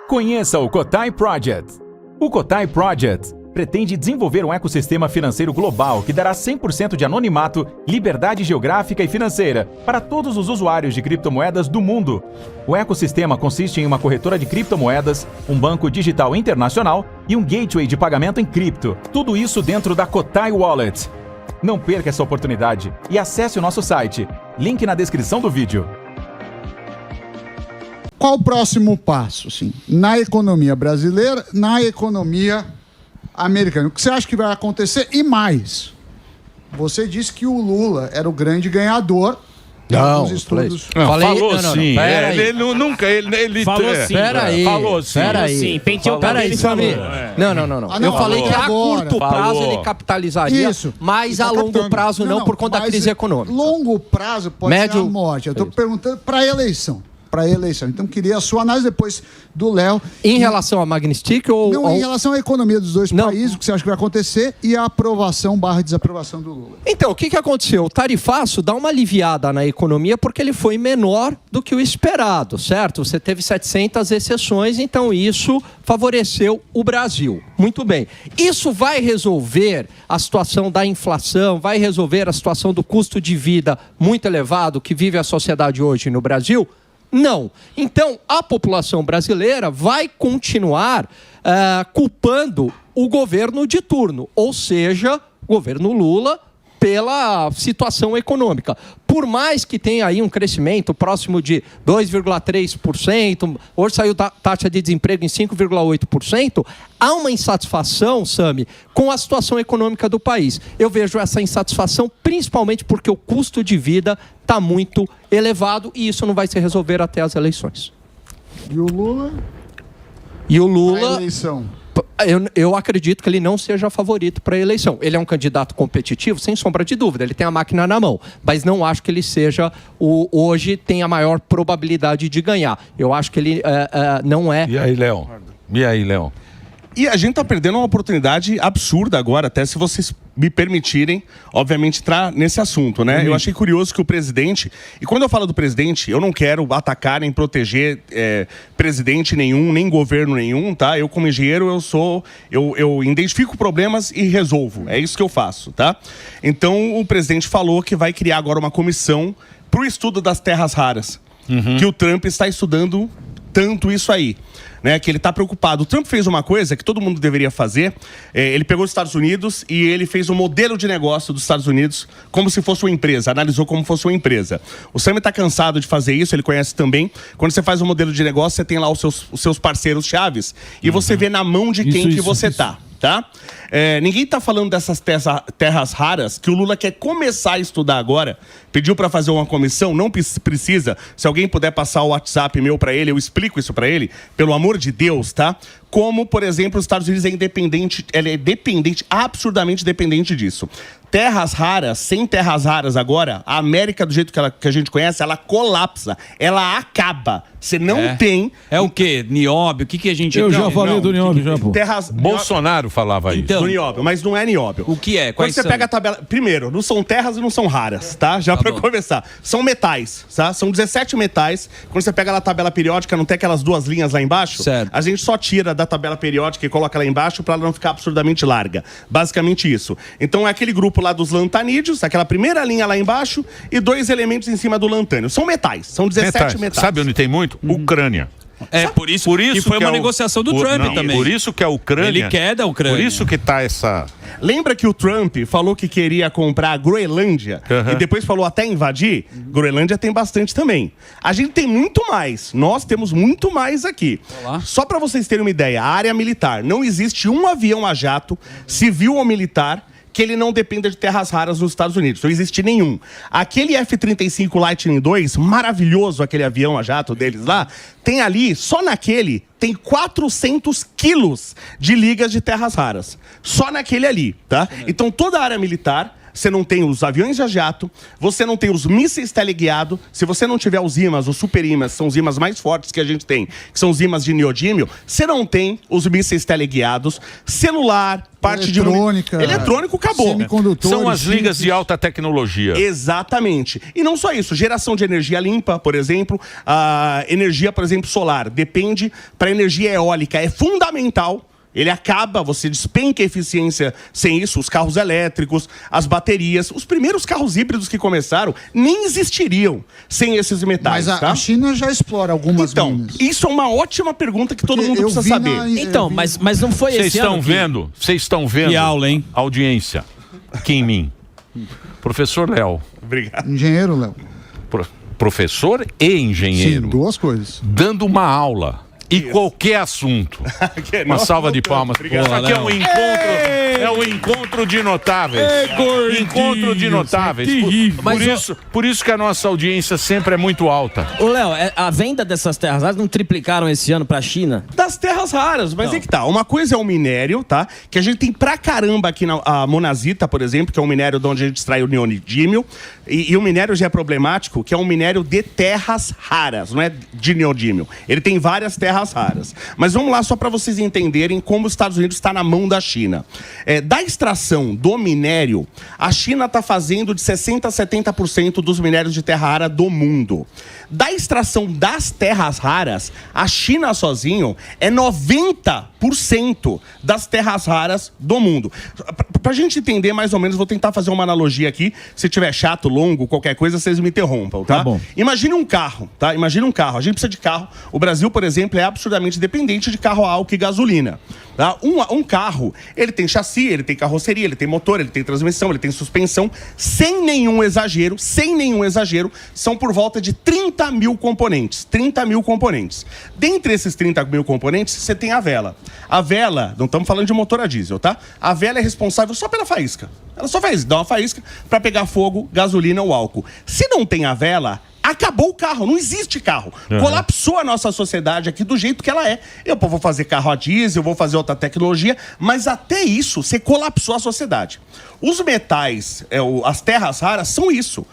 Conheça o Cotai Project. O Cotai Project pretende desenvolver um ecossistema financeiro global que dará 100% de anonimato, liberdade geográfica e financeira para todos os usuários de criptomoedas do mundo. O ecossistema consiste em uma corretora de criptomoedas, um banco digital internacional e um gateway de pagamento em cripto. Tudo isso dentro da Cotai Wallet. Não perca essa oportunidade e acesse o nosso site. Link na descrição do vídeo. Qual o próximo passo, sim, na economia brasileira, na economia americana? O que você acha que vai acontecer? E mais, você disse que o Lula era o grande ganhador. Não, estudos. Não, falou sim. Ele nunca falou sim. Falou sim. Peraí. Penteou o cabelo e falou. Não. Eu falei que a curto prazo ele capitalizaria, mas a longo prazo não, por conta da crise econômica. Longo prazo pode ser a morte. Eu estou perguntando para a eleição. Então, queria a sua análise depois do Léo. Em relação à Magnistic ou... Não, em relação à economia dos dois países, o que você acha que vai acontecer e a aprovação/desaprovação do Lula. Então, o que aconteceu? O tarifaço dá uma aliviada na economia porque ele foi menor do que o esperado, certo? Você teve 700 exceções, então isso favoreceu o Brasil. Muito bem. Isso vai resolver a situação da inflação, vai resolver a situação do custo de vida muito elevado que vive a sociedade hoje no Brasil? Não. Então, a população brasileira vai continuar culpando o governo de turno, ou seja, o governo Lula, pela situação econômica. Por mais que tenha aí um crescimento próximo de 2,3%, hoje saiu taxa de desemprego em 5,8%, há uma insatisfação, Sami, com a situação econômica do país. Eu vejo essa insatisfação principalmente porque o custo de vida está muito elevado e isso não vai se resolver até as eleições. E o Lula? A eleição. Eu acredito que ele não seja favorito para a eleição. Ele é um candidato competitivo, sem sombra de dúvida. Ele tem a máquina na mão. Mas não acho que ele seja hoje tem a maior probabilidade de ganhar. Eu acho que ele não é... E aí, Léo? E a gente tá perdendo uma oportunidade absurda agora, até se vocês me permitirem, obviamente, entrar nesse assunto, né? Eu achei curioso que o presidente... E quando eu falo do presidente, eu não quero atacar nem proteger presidente nenhum, nem governo nenhum, tá? Eu, como engenheiro, eu identifico problemas e resolvo. É isso que eu faço, tá? Então, o presidente falou que vai criar agora uma comissão para o estudo das terras raras. Que o Trump está estudando tanto isso aí. Né, que ele está preocupado. O Trump fez uma coisa que todo mundo deveria fazer. Ele pegou os Estados Unidos e ele fez um modelo de negócio dos Estados Unidos como se fosse uma empresa. Analisou como fosse uma empresa. O Sam está cansado de fazer isso, ele conhece também. Quando você faz um modelo de negócio, você tem lá os seus parceiros chaves e você vê na mão de quem você está. Tá? Ninguém está falando dessas terras raras que o Lula quer começar a estudar agora. Pediu para fazer uma comissão, não precisa. Se alguém puder passar o WhatsApp meu para ele, eu explico isso para ele, pelo amor de Deus, tá? Como, por exemplo, os Estados Unidos ele é dependente, absurdamente dependente disso. Terras raras, sem terras raras agora, a América, do jeito que a gente conhece, ela colapsa, ela acaba. Você não tem... É o quê? Nióbio? O que a gente... Eu já falei do nióbio, já, pô. Bolsonaro falava isso. Do nióbio, mas não é nióbio. O que é? Quando você pega a tabela... Primeiro, não são terras e não são raras, tá? Já pra começar. São metais, tá? São 17 metais. Quando você pega na tabela periódica, não tem aquelas duas linhas lá embaixo? Certo. A gente só tira da tabela periódica e coloca lá embaixo pra ela não ficar absurdamente larga. Basicamente isso. Então é aquele grupo lá dos lantanídeos, aquela primeira linha lá embaixo e dois elementos em cima do lantânio. São metais, são 17 metais. Sabe onde tem muito? Ucrânia. Por isso que foi uma negociação do Trump também. Por isso que a Ucrânia... Ele quer da Ucrânia. Por isso que tá essa... Lembra que o Trump falou que queria comprar a Groenlândia e depois falou até invadir? Groenlândia tem bastante também. A gente tem muito mais. Nós temos muito mais aqui. Olá. Só para vocês terem uma ideia, a área militar. Não existe um avião a jato, civil ou militar, que ele não dependa de terras raras nos Estados Unidos. Não existe nenhum. Aquele F-35 Lightning II, maravilhoso aquele avião a jato deles lá, tem ali, só naquele, tem 400 quilos de ligas de terras raras. Só naquele ali, tá? Então toda a área militar você não tem os aviões a jato, você não tem os mísseis teleguiados, se você não tiver os ímãs, os super ímãs, são os ímãs mais fortes que a gente tem, que são os ímãs de neodímio, você não tem os mísseis teleguiados, celular, parte eletrônica, de... Eletrônico, acabou. Semicondutores. São as ligas de alta tecnologia. Exatamente. E não só isso, geração de energia limpa, por exemplo, a energia, por exemplo, solar, depende para energia eólica, é fundamental. Ele acaba, você despenca a eficiência sem isso, os carros elétricos, as baterias. Os primeiros carros híbridos que começaram nem existiriam sem esses metais. Mas tá? a China já explora algumas minas. Isso é uma ótima pergunta que todo mundo precisa saber. Então, mas não foi esse ano. Vocês estão vendo? Que aula, hein? Audiência. Aqui em mim. Professor Léo. Obrigado. Engenheiro, Léo. Professor e engenheiro. Sim, duas coisas. Dando uma aula. E qualquer assunto. Uma salva de palmas. Isso aqui é um encontro de notáveis. Encontro de notáveis. Por isso que a nossa audiência sempre é muito alta. Ô, Léo, a venda dessas terras raras não triplicaram esse ano pra China? Das terras raras, mas é que tá. Uma coisa é o minério, tá? Que a gente tem pra caramba aqui a monazita, por exemplo, que é um minério de onde a gente extrai o neodímio. E o minério já é problemático, que é um minério de terras raras, não é de neodímio. Ele tem várias terras raras. Mas vamos lá só para vocês entenderem como os Estados Unidos está na mão da China. Da extração do minério, a China está fazendo de 60% a 70% dos minérios de terra rara do mundo. Da extração das terras raras, a China sozinho é 90% das terras raras do mundo. Pra gente entender mais ou menos, vou tentar fazer uma analogia aqui. Se tiver chato, longo, qualquer coisa, vocês me interrompam, tá? Tá bom. Imagine um carro, tá? Imagine um carro. A gente precisa de carro. O Brasil, por exemplo, é absurdamente dependente de carro a álcool e gasolina. Tá? Um carro, ele tem chassi, ele tem carroceria, ele tem motor, ele tem transmissão, ele tem suspensão. Sem nenhum exagero, são por volta de 30 mil componentes. 30 mil componentes. Dentre esses 30 mil componentes, você tem a vela. A vela, não estamos falando de motor a diesel, tá? A vela é responsável só pela faísca. Ela só faz, dá uma faísca para pegar fogo, gasolina ou álcool. Se não tem a vela, acabou o carro, não existe carro. Colapsou a nossa sociedade aqui do jeito que ela é. Eu vou fazer carro a diesel, vou fazer outra tecnologia, mas até isso, você colapsou a sociedade. Os metais, as terras raras são isso.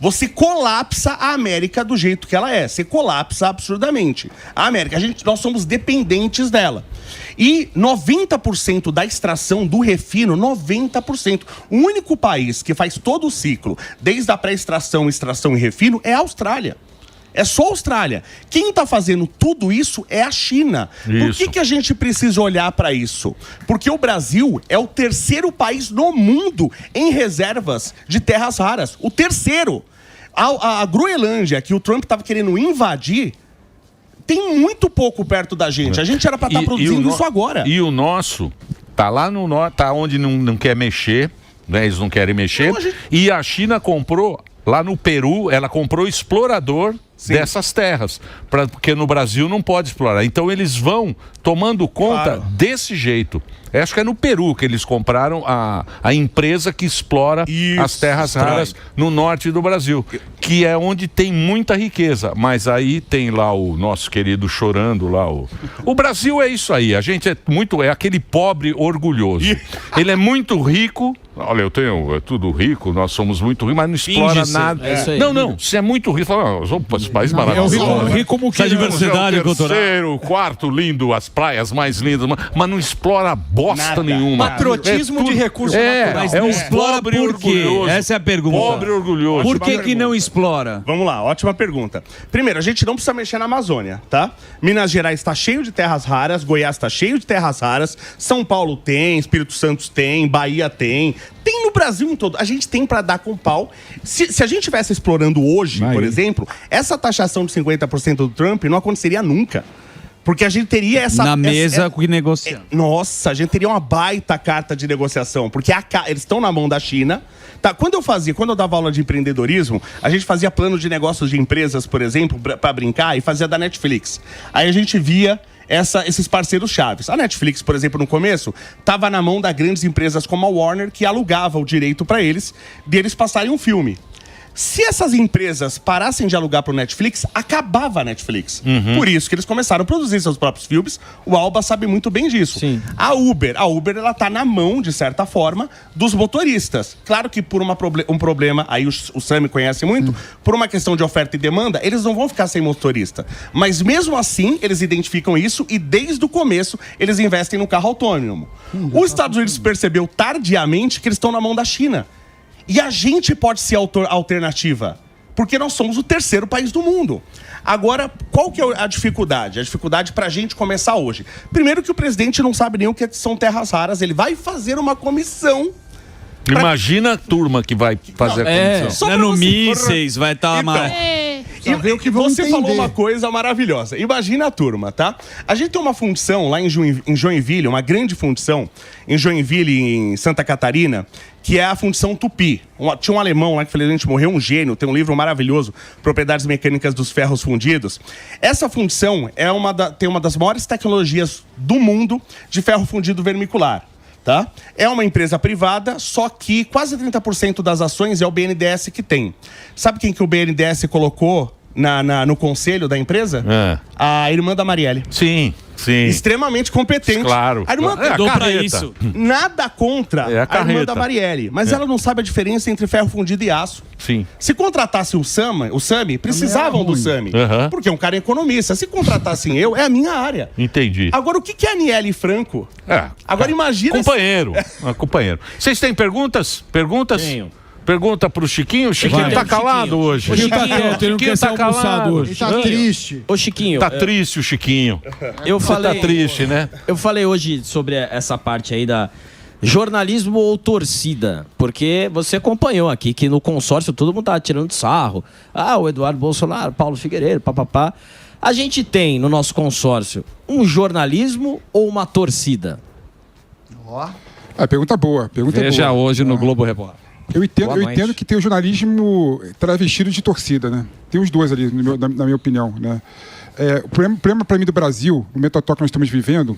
Você colapsa a América do jeito que ela é. Você colapsa absurdamente. A América, nós somos dependentes dela. E 90% da extração do refino, 90%. O único país que faz todo o ciclo, desde a pré-extração, extração e refino, é a Austrália. É só a Austrália. Quem está fazendo tudo isso é a China. Por que a gente precisa olhar para isso? Porque o Brasil é o terceiro país no mundo em reservas de terras raras. O terceiro. A Groenlândia, que o Trump estava querendo invadir, tem muito pouco perto da gente. A gente era para estar produzindo isso agora. E o nosso tá lá no norte, tá onde não quer mexer, né? Eles não querem mexer. Não, E a China comprou, lá no Peru, ela comprou explorador dessas terras, porque no Brasil não pode explorar. Então eles vão tomando conta desse jeito. Acho que é no Peru que eles compraram a empresa que explora as terras raras no norte do Brasil, que é onde tem muita riqueza. Mas aí tem lá o nosso querido chorando lá. O Brasil é isso aí. A gente é aquele pobre orgulhoso. Ele é muito rico. Olha, é tudo rico, nós somos muito ricos, mas não explora nada. Não, você é muito rico. Fala, somos um país maravilhoso. É rico como que a diversidade cultural. Terceiro, quarto lindo, as praias mais lindas, mas não explora bosta nenhuma. Patriotismo de recursos naturais. É um pobre orgulhoso. Essa é a pergunta. Pobre orgulhoso. Por que não explora? Vamos lá, ótima pergunta. Primeiro, a gente não precisa mexer na Amazônia, tá? Minas Gerais está cheio de terras raras, Goiás está cheio de terras raras, São Paulo tem, Espírito Santo tem, Bahia tem no Brasil em todo. A gente tem para dar com pau. Se a gente estivesse explorando hoje, por exemplo, essa taxação de 50% do Trump não aconteceria nunca. Porque a gente teria essa... Na mesa que negocia. Nossa, a gente teria uma baita carta de negociação. Porque eles estão na mão da China. Tá, quando eu dava aula de empreendedorismo, a gente fazia plano de negócios de empresas, por exemplo, para brincar, e fazia da Netflix. Aí a gente via esses parceiros chaves. A Netflix, por exemplo, no começo, estava na mão de grandes empresas como a Warner, que alugava o direito para eles, de eles passarem um filme. Se essas empresas parassem de alugar para o Netflix, acabava a Netflix. Por isso que eles começaram a produzir seus próprios filmes. O Alba sabe muito bem disso. Sim. A Uber ela tá na mão, de certa forma, dos motoristas. Claro que por um problema, aí o Sami conhece muito, por uma questão de oferta e demanda, eles não vão ficar sem motorista. Mas mesmo assim, eles identificam isso e desde o começo eles investem no carro autônomo. Os Estados Unidos percebeu tardiamente que eles estão na mão da China. E a gente pode ser a alternativa, porque nós somos o terceiro país do mundo. Agora, qual que é a dificuldade? A dificuldade para a gente começar hoje. Primeiro que o presidente não sabe nem o que são terras raras, ele vai fazer uma comissão. Imagina a turma que vai fazer a comissão. Nanomísseis, vai estar mais... Só ver o que vão Você falou entender. uma coisa maravilhosa. Imagina a turma, tá? A gente tem uma fundição lá em Joinville, uma grande fundição em Joinville, em Santa Catarina, que é a fundição Tupi. Tinha um alemão lá que felizmente morreu, um gênio, tem um livro maravilhoso, Propriedades Mecânicas dos Ferros Fundidos. Essa fundição tem uma das maiores tecnologias do mundo de ferro fundido vermicular. Tá? É uma empresa privada, só que quase 30% das ações é o BNDES que tem. Sabe quem que o BNDES colocou no conselho da empresa? A irmã da Marielle. Sim. Extremamente competente. Claro. A irmã É a Dou pra carreta. isso. Nada contra É a a irmã carreta. da Marielle, mas ela não sabe a diferença entre ferro fundido e aço. Sim. Se contratasse o Sami, precisavam do Sami. Aham. Porque é um cara economista. Se contratassem eu, é a minha área. Entendi. Agora, o que é Aniele Franco? Agora imagina... Companheiro. Companheiro. Vocês têm perguntas? Perguntas? Tenho. Pergunta pro Chiquinho. O Chiquinho Vai. tá calado Chiquinho. hoje. Ô, Chiquinho, ele não quer ser almoçado hoje. Ele tá triste. Ô, Chiquinho, Tá triste o Chiquinho. eu Você falei... tá triste, né? Eu falei hoje sobre essa parte aí da jornalismo ou torcida, porque você acompanhou aqui que no consórcio todo mundo tava tirando sarro. O Eduardo Bolsonaro, Paulo Figueiredo, papapá. A gente tem no nosso consórcio um jornalismo ou uma torcida? Pergunta boa. Veja hoje no Globo Repórter. Eu Boa noite. entendo que tem o jornalismo travestido de torcida, né? Tem os dois ali, na minha opinião, né? O problema para mim do Brasil, no momento atual que nós estamos vivendo,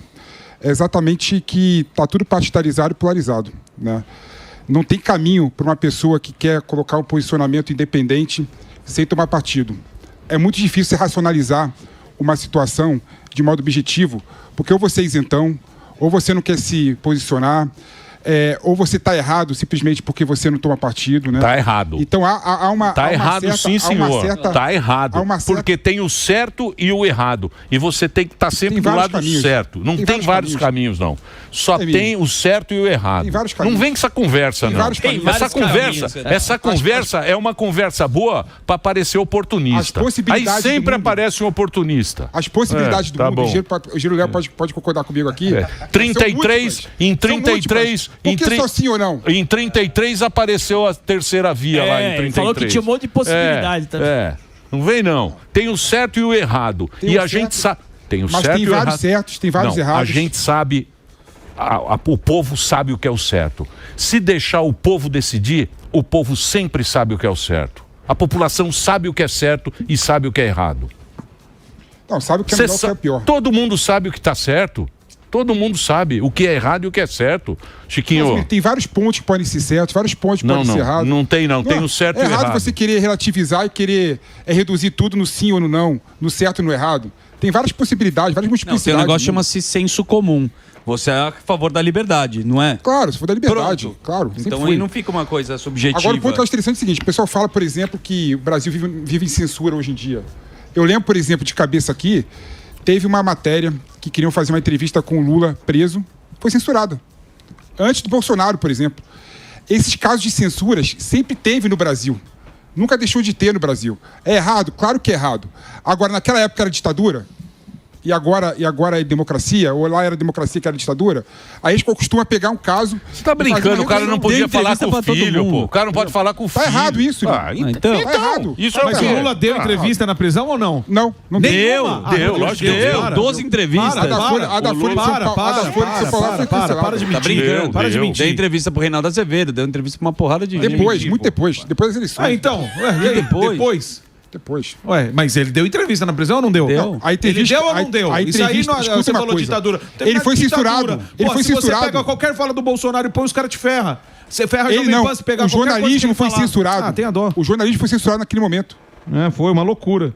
é exatamente que está tudo partidarizado e polarizado, né? Não tem caminho para uma pessoa que quer colocar um posicionamento independente sem tomar partido. É muito difícil você racionalizar uma situação de modo objetivo, porque ou você é isentão, ou você não quer se posicionar, ou você está errado simplesmente porque você não toma partido, né? Tá errado. Então há uma Tá há uma errado, certa, sim, há uma senhor. certa- Tá errado. há uma certa- Porque tem o certo e o errado. E você tem que estar sempre Tem do vários lado caminhos. certo. Não Tem tem vários vários caminhos, não. Só Emílio. tem o certo e o errado. Tem vários Não caminhos. vem com essa conversa, Tem não. vários caminhos. Essa vários conversa, caminhos, essa conversa é uma conversa boa para parecer oportunista. As possibilidades Aí do sempre mundo- aparece um oportunista. As possibilidades do tá mundo, bom. o Giro Léo pode concordar comigo aqui. É. 33, São múltiplas. em São 33, múltiplas. em Por que só sim ou não? Em 33 apareceu a terceira via lá em 33. falou que tinha um monte de possibilidade também. Não vem não. Tem o certo e o errado. Tem E o a gente certo, sabe. Tem o mas certo tem e o vários errado. certos, tem vários Não, errados. A gente sabe. O povo sabe o que é o certo. Se deixar o povo decidir, o povo sempre sabe o que é o certo. A população sabe o que é certo e sabe o que é errado. Não, sabe o que é melhor e o que é pior. Todo mundo sabe o que está certo. Todo mundo sabe o que é errado e o que é certo. Chiquinho. Mas, tem vários pontos que podem ser certos, vários pontos que Não, podem ser não. errados. Não tem, não. Tem o certo e o errado. você querer relativizar e querer reduzir tudo no sim ou no não, no certo e no errado. Tem várias possibilidades, várias Não, multiplicidades. tem um negócio que né? chama-se senso comum. Você é a favor da liberdade, não é? Claro, se for da liberdade, Pronto. claro. sempre Então fui. aí não fica uma coisa subjetiva. Agora, o ponto que eu acho interessante é o seguinte: o pessoal fala, por exemplo, que o Brasil vive em censura hoje em dia. Eu lembro, por exemplo, de cabeça aqui, teve uma matéria que queriam fazer uma entrevista com o Lula preso, foi censurada. Antes do Bolsonaro, por exemplo. Esses casos de censuras sempre teve no Brasil. Nunca deixou de ter no Brasil. É errado? Claro que é errado. Agora, naquela época era ditadura? E agora é democracia? Ou lá era democracia que era ditadura? Aí a gente costuma pegar um caso... Você tá brincando, o cara não podia falar com o pra todo filho, mundo. pô. O cara não pode falar com o filho. Tá errado isso, irmão. então. Tá errado. Isso Mas é o Lula deu entrevista na prisão ou não? Não Deu, lógico que deu. Para. 12 entrevistas. A da Folha de São Paulo foi cancelada. para de Tá mentir. brincando. Para de Deu. mentir. Deu entrevista pro Reinaldo Azevedo, deu entrevista pra uma porrada de gente. Depois, muito depois. Depois das eleições. Então, e aí, depois? depois? Depois. Ué, mas ele deu entrevista na prisão ou não deu? Não, a entrevista, Ele deu ou não deu? Isso aí não, escuta você uma falou coisa. ditadura. Ele foi ditadura. censurado. Ele foi se censurado. você pega qualquer fala do Bolsonaro e põe, os caras te ferram. Você ferra Ele Jovem não. Pan, se pegar O qualquer coisa que jornalismo ele foi falar. censurado. Ah, tem a dó. O jornalismo foi censurado naquele momento. Foi uma loucura.